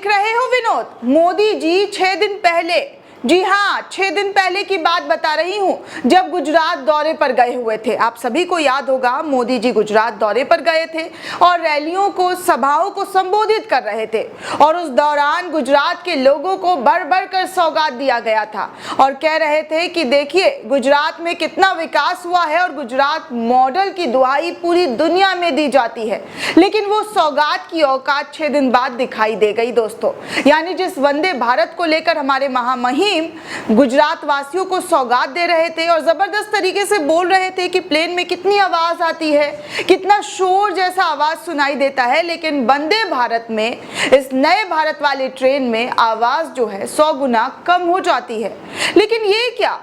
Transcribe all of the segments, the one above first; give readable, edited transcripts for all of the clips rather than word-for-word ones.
देख रहे हो विनोद, मोदी जी 6 दिन पहले, जी हाँ 6 दिन पहले की बात बता रही हूं, जब गुजरात दौरे पर गए हुए थे। आप सभी को याद होगा मोदी जी गुजरात दौरे पर गए थे और रैलियों को, सभाओं को संबोधित कर रहे थे और उस दौरान गुजरात के लोगों को बढ़ बढ़ कर सौगात दिया गया था और कह रहे थे कि देखिए गुजरात में कितना विकास हुआ है और गुजरात मॉडल की दुहाई पूरी दुनिया में दी जाती है। लेकिन वो सौगात की औकात 6 दिन बाद दिखाई दे गई दोस्तों। यानी जिस वंदे भारत को लेकर हमारे महामहिम गुजरात वासियों को सौगात दे रहे थे और जबरदस्त तरीके से बोल रहे थे कि प्लेन में कितनी आवाज आती है, कितना शोर जैसा आवाज सुनाई देता है, लेकिन वंदे भारत में, इस नए भारत वाली ट्रेन में आवाज जो है 100 गुना कम हो जाती है। लेकिन ये क्या,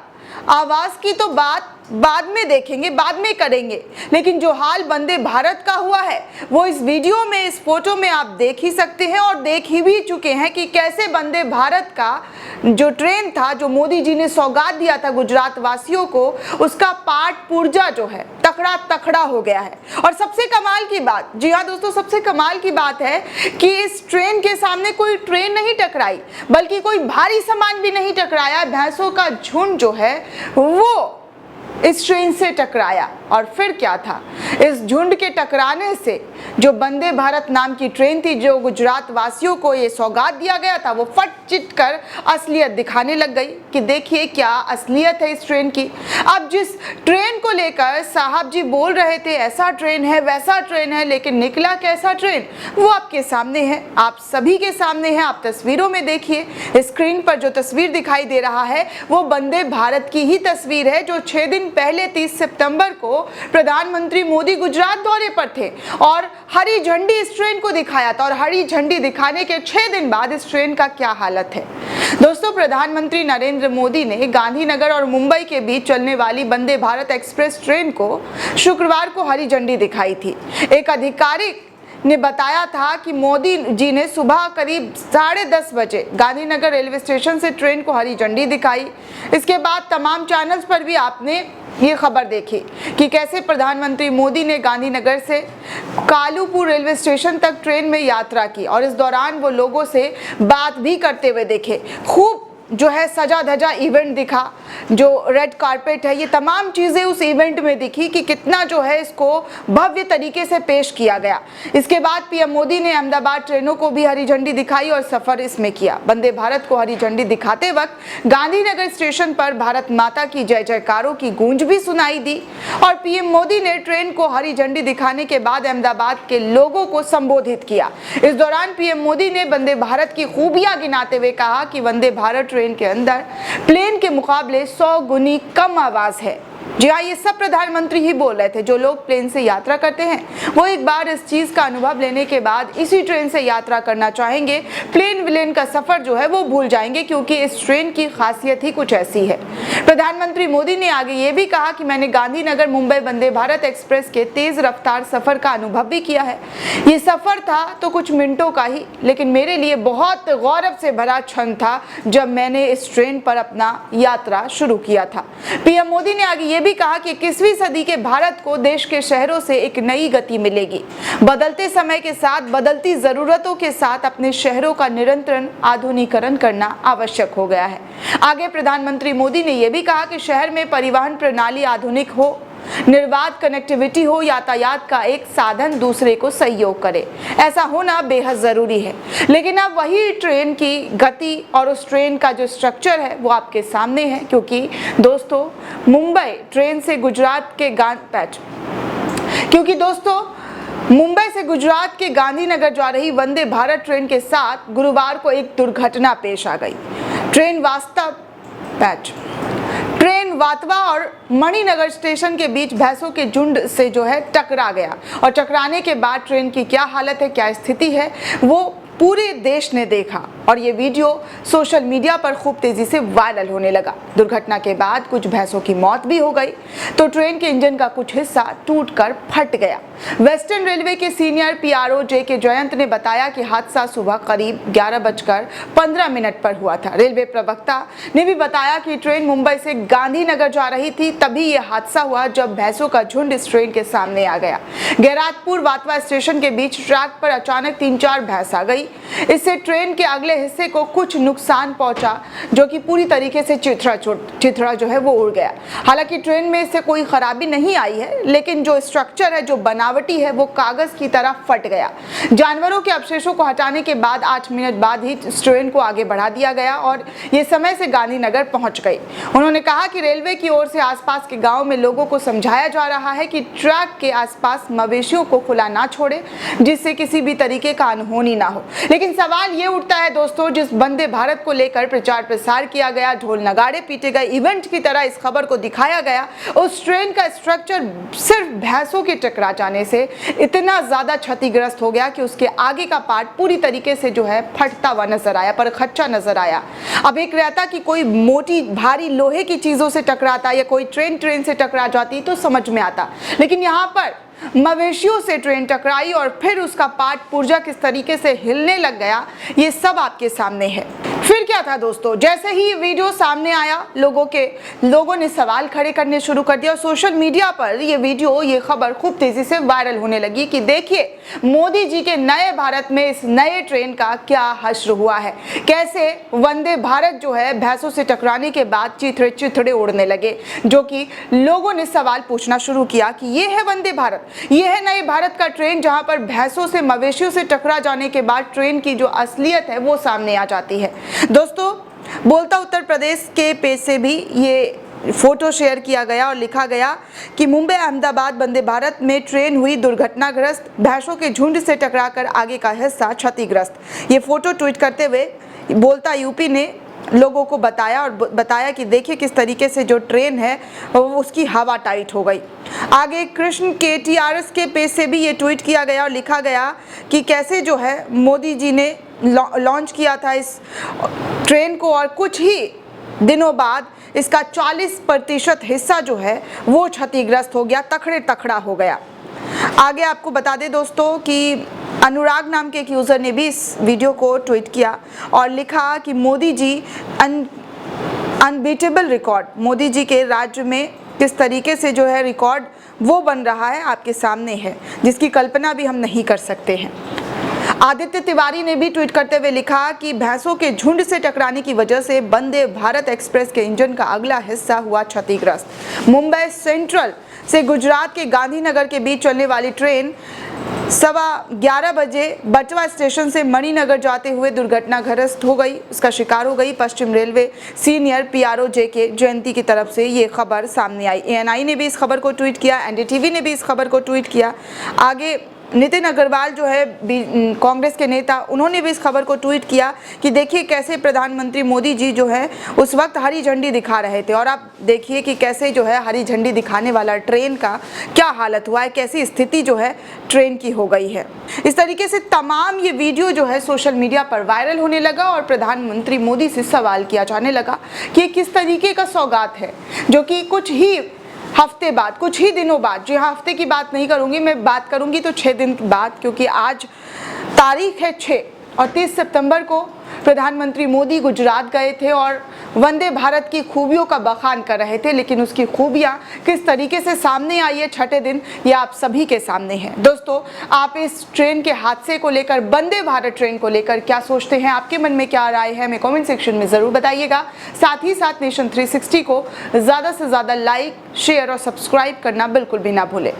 आवाज की तो बात बाद में देखेंगे, बाद में करेंगे, लेकिन जो हाल वंदे भारत का हुआ है वो इस वीडियो में, इस फोटो में आप देख ही सकते हैं और देख ही भी चुके हैं कि कैसे वंदे भारत का जो ट्रेन था, जो मोदी जी ने सौगात दिया था गुजरात वासियों को, उसका पार्ट पुर्जा जो है तकड़ा तकड़ा हो गया है। और सबसे कमाल की बात, जी हाँ दोस्तों, सबसे कमाल की बात है कि इस ट्रेन के सामने कोई ट्रेन नहीं टकराई, बल्कि कोई भारी सामान भी नहीं टकराया। भैंसों का झुंड जो है वो इस ट्रेन से टकराया। और फिर क्या था, इस झुंड के टकराने से जो वंदे भारत नाम की ट्रेन थी, जो गुजरात वासियों को ये सौगात दिया गया था, वो फट चिट कर असलियत दिखाने लग गई कि देखिए क्या असलियत है इस ट्रेन की। अब जिस ट्रेन को लेकर साहब जी बोल रहे थे ऐसा ट्रेन है, वैसा ट्रेन है, लेकिन निकला कैसा ट्रेन, वो आपके सामने है, आप सभी के सामने है। आप तस्वीरों में देखिए, स्क्रीन पर जो तस्वीर दिखाई दे रहा है वो वंदे भारत की ही तस्वीर है, जो 6 दिन पहले 30 सितंबर को प्रधानमंत्री मोदी गुजरात दौरे पर थे और हरी झंडी इस ट्रेन को दिखाया था। और हरी झंडी दिखाने के 6 दिन बाद इस ट्रेन का क्या हालत है दोस्तों। प्रधानमंत्री नरेंद्र मोदी ने गांधीनगर और मुंबई के बीच चलने वाली वंदे भारत एक्सप्रेस ट्रेन को शुक्रवार को हरी झंडी दिखाई थी। एक आधिकारिक ने बताया था कि मोदी जी ने सुबह करीब 10:30 बजे गांधीनगर रेलवे स्टेशन से ट्रेन को हरी झंडी दिखाई। इसके बाद तमाम चैनल्स पर भी आपने ये खबर देखी कि कैसे प्रधानमंत्री मोदी ने गांधीनगर से कालूपुर रेलवे स्टेशन तक ट्रेन में यात्रा की और इस दौरान वो लोगों से बात भी करते हुए देखे। खूब जो है सजा धजा इवेंट दिखा, जो रेड कारपेट है, ये तमाम चीज़ें उस इवेंट में दिखी कि कितना जो है इसको भव्य तरीके से पेश किया गया। इसके बाद पीएम मोदी ने अहमदाबाद ट्रेनों को भी हरी झंडी दिखाई और सफ़र इसमें किया। वंदे भारत को हरी झंडी दिखाते वक्त गांधीनगर स्टेशन पर भारत माता की जय जयकारों की गूंज भी सुनाई दी और पीएम मोदी ने ट्रेन को हरी झंडी दिखाने के बाद अहमदाबाद के लोगों को संबोधित किया। इस दौरान पीएम मोदी ने वंदे भारत की खूबियां गिनाते हुए कहा कि वंदे भारत ट्रेन के अंदर प्लेन के मुकाबले 100 गुनी कम आवाज है। जी हाँ, ये सब प्रधानमंत्री ही बोल रहे थे। जो लोग प्लेन से यात्रा करते हैं वो एक बार इस चीज का अनुभव लेने के बाद इसी ट्रेन से यात्रा करना चाहेंगे। प्लेन विलेन का सफर जो है वो भूल जाएंगे, क्योंकि इस ट्रेन की खासियत ही कुछ ऐसी है। प्रधानमंत्री मोदी ने आगे ये भी कहा कि मैंने गांधीनगर मुंबई वंदे भारत एक्सप्रेस के तेज रफ्तार सफर का अनुभव भी किया है। ये सफर था तो कुछ मिनटों का ही, लेकिन मेरे लिए बहुत गौरव से भरा क्षण था जब मैंने इस ट्रेन पर अपना यात्रा शुरू किया था। पीएम मोदी ने आगे ये भी कहा कि 21वीं सदी के भारत को देश के शहरों से एक नई गति मिलेगी। बदलते समय के साथ, बदलती जरूरतों के साथ अपने शहरों का निरंतर आधुनिकीकरण करना आवश्यक हो गया है। आगे प्रधानमंत्री मोदी ने यह भी कहा कि शहर में परिवहन प्रणाली आधुनिक हो, निर्बाध कनेक्टिविटी हो, यातायात का एक साधन दूसरे को सहयोग करे, ऐसा होना बेहद जरूरी है। लेकिन अब वही ट्रेन की गति और उस ट्रेन का जो स्ट्रक्चर है वो आपके सामने है, क्योंकि दोस्तों मुंबई ट्रेन से गुजरात के मुंबई से गुजरात के गांधीनगर जा रही वंदे भारत ट्रेन के साथ गुरुवार को एक दुर्घटना पेश आ गई। ट्रेन वातवा और मणिनगर स्टेशन के बीच भैंसों के झुंड से जो है टकरा गया और टकराने के बाद ट्रेन की क्या हालत है, क्या स्थिति है, वो पूरे देश ने देखा और ये वीडियो सोशल मीडिया पर खूब तेजी से वायरल होने लगा। दुर्घटना के बाद कुछ भैंसों की मौत भी हो गई तो ट्रेन के इंजन का कुछ हिस्सा टूटकर फट गया। वेस्टर्न रेलवे के सीनियर पीआरओ जेके जयंत ने बताया कि हादसा सुबह करीब 11:15 पर हुआ था। रेलवे प्रवक्ता ने भी बताया कि ट्रेन मुंबई से गांधीनगर जा रही थी, तभी यह हादसा हुआ जब भैंसों का झुंड इस ट्रेन के सामने आ गया। गैरातपुर वातवा स्टेशन के बीच ट्रैक पर अचानक 3-4 भैंस आ गई इससे ट्रेन के अगले हिस्से को कुछ नुकसान पहुंचा, जो कि पूरी तरीके से चिथड़ा जो है वो उड़ गया। हालांकि ट्रेन में इससे कोई खराबी नहीं आई है, लेकिन जो स्ट्रक्चर है, जो बनावटी है, वो कागज की तरह फट गया। जानवरों के अवशेषों को हटाने के बाद 8 मिनट बाद ही इस ट्रेन को आगे बढ़ा दिया गया और ये समय से गांधीनगर पहुंच गई। उन्होंने कहा कि रेलवे की ओर से आसपास के गांव में लोगों को समझाया जा रहा है कि ट्रैक के आसपास मवेशियों को खुला ना छोड़े, जिससे किसी भी तरीके का अनहोनी ना हो। लेकिन सवाल ये उठता है दोस्तों, जिस वंदे भारत को लेकर प्रचार प्रसार किया गया, ढोल नगाड़े पीटे गए, इवेंट की तरह इस खबर को दिखाया गया, उस ट्रेन का स्ट्रक्चर सिर्फ भैंसों के टकरा जाने से इतना ज्यादा क्षतिग्रस्त हो गया कि उसके आगे का पार्ट पूरी तरीके से जो है फटता हुआ नजर आया, पर खच्चा नजर आया। अब एक रहता कि कोई मोटी भारी लोहे की चीजों से टकराता या कोई ट्रेन से टकरा जाती तो समझ में आता, लेकिन यहाँ पर मवेशियों से ट्रेन टकराई और फिर उसका पार्ट पुर्जा किस तरीके से हिलने लग गया, ये सब आपके सामने है। फिर क्या था दोस्तों, जैसे ही ये वीडियो सामने आया, लोगों ने सवाल खड़े करने शुरू कर दिया और सोशल मीडिया पर ये खबर खूब तेजी से वायरल होने लगी कि देखिए मोदी जी के नए भारत में इस नए ट्रेन का क्या हश्र हुआ है, कैसे वंदे भारत जो है भैंसों से टकराने के बाद चिथड़े उड़ने लगे, जो कि लोगों ने सवाल पूछना शुरू किया कि ये है वंदे भारत, ये है नए भारत का ट्रेन, जहां पर भैंसों से मवेशियों से टकरा जाने के बाद ट्रेन की जो असलियत है वो सामने आ जाती है। दोस्तों, बोलता उत्तर प्रदेश के पेज से भी ये फोटो शेयर किया गया और लिखा गया कि मुंबई अहमदाबाद वंदे भारत में ट्रेन हुई दुर्घटनाग्रस्त, भैंसों के झुंड से टकराकर आगे का हिस्सा क्षतिग्रस्त। ये फोटो ट्वीट करते हुए बोलता यूपी ने लोगों को बताया कि देखिए किस तरीके से जो ट्रेन है उसकी हवा टाइट हो गई। आगे कृष्ण के TRS के पेज से भी ये ट्वीट किया गया और लिखा गया कि कैसे जो है मोदी जी ने लॉन्च किया था इस ट्रेन को और कुछ ही दिनों बाद इसका 40% हिस्सा जो है वो क्षतिग्रस्त हो गया, तखड़ा हो गया। आगे आपको बता दें दोस्तों कि अनुराग नाम के एक यूज़र ने भी इस वीडियो को ट्वीट किया और लिखा कि मोदी जी अनबीटेबल रिकॉर्ड, मोदी जी के राज्य में किस तरीके से जो है रिकॉर्ड वो बन रहा है आपके सामने है, जिसकी कल्पना भी हम नहीं कर सकते हैं। आदित्य तिवारी ने भी ट्वीट करते हुए लिखा कि भैंसों के झुंड से टकराने की वजह से वंदे भारत एक्सप्रेस के इंजन का अगला हिस्सा हुआ क्षतिग्रस्त। मुंबई सेंट्रल से गुजरात के गांधीनगर के बीच चलने वाली ट्रेन 11:15 बजे बटवा स्टेशन से मणिनगर जाते हुए दुर्घटनाग्रस्त हो गई, उसका शिकार हो गई। पश्चिम रेलवे सीनियर PRO JK जयंती की तरफ से ये खबर सामने आई। ANI ने भी इस खबर को ट्वीट किया, NDTV ने भी इस खबर को ट्वीट किया। आगे नितिन अग्रवाल जो है कांग्रेस के नेता, उन्होंने भी इस खबर को ट्वीट किया कि देखिए कैसे प्रधानमंत्री मोदी जी जो है उस वक्त हरी झंडी दिखा रहे थे और आप देखिए कि कैसे जो है हरी झंडी दिखाने वाला ट्रेन का क्या हालत हुआ है, कैसी स्थिति जो है ट्रेन की हो गई है। इस तरीके से तमाम ये वीडियो जो है सोशल मीडिया पर वायरल होने लगा और प्रधानमंत्री मोदी से सवाल किया जाने लगा कि ये किस तरीके का सौगात है, जो कि कुछ ही हफ्ते बाद, कुछ ही दिनों बाद, जी हाँ हफ्ते की बात नहीं करूंगी मैं, बात करूंगी तो 6 दिन बाद, क्योंकि आज तारीख है 6 और 30 सितंबर को प्रधानमंत्री मोदी गुजरात गए थे और वंदे भारत की खूबियों का बखान कर रहे थे, लेकिन उसकी खूबियां किस तरीके से सामने आई है 6ठे दिन, ये आप सभी के सामने है। दोस्तों, आप इस ट्रेन के हादसे को लेकर, वंदे भारत ट्रेन को लेकर क्या सोचते हैं, आपके मन में क्या राय है, हमें कमेंट सेक्शन में जरूर बताइएगा। साथ ही साथ नेशन 360 को ज़्यादा से ज़्यादा लाइक, शेयर और सब्सक्राइब करना बिल्कुल भी ना भूलें।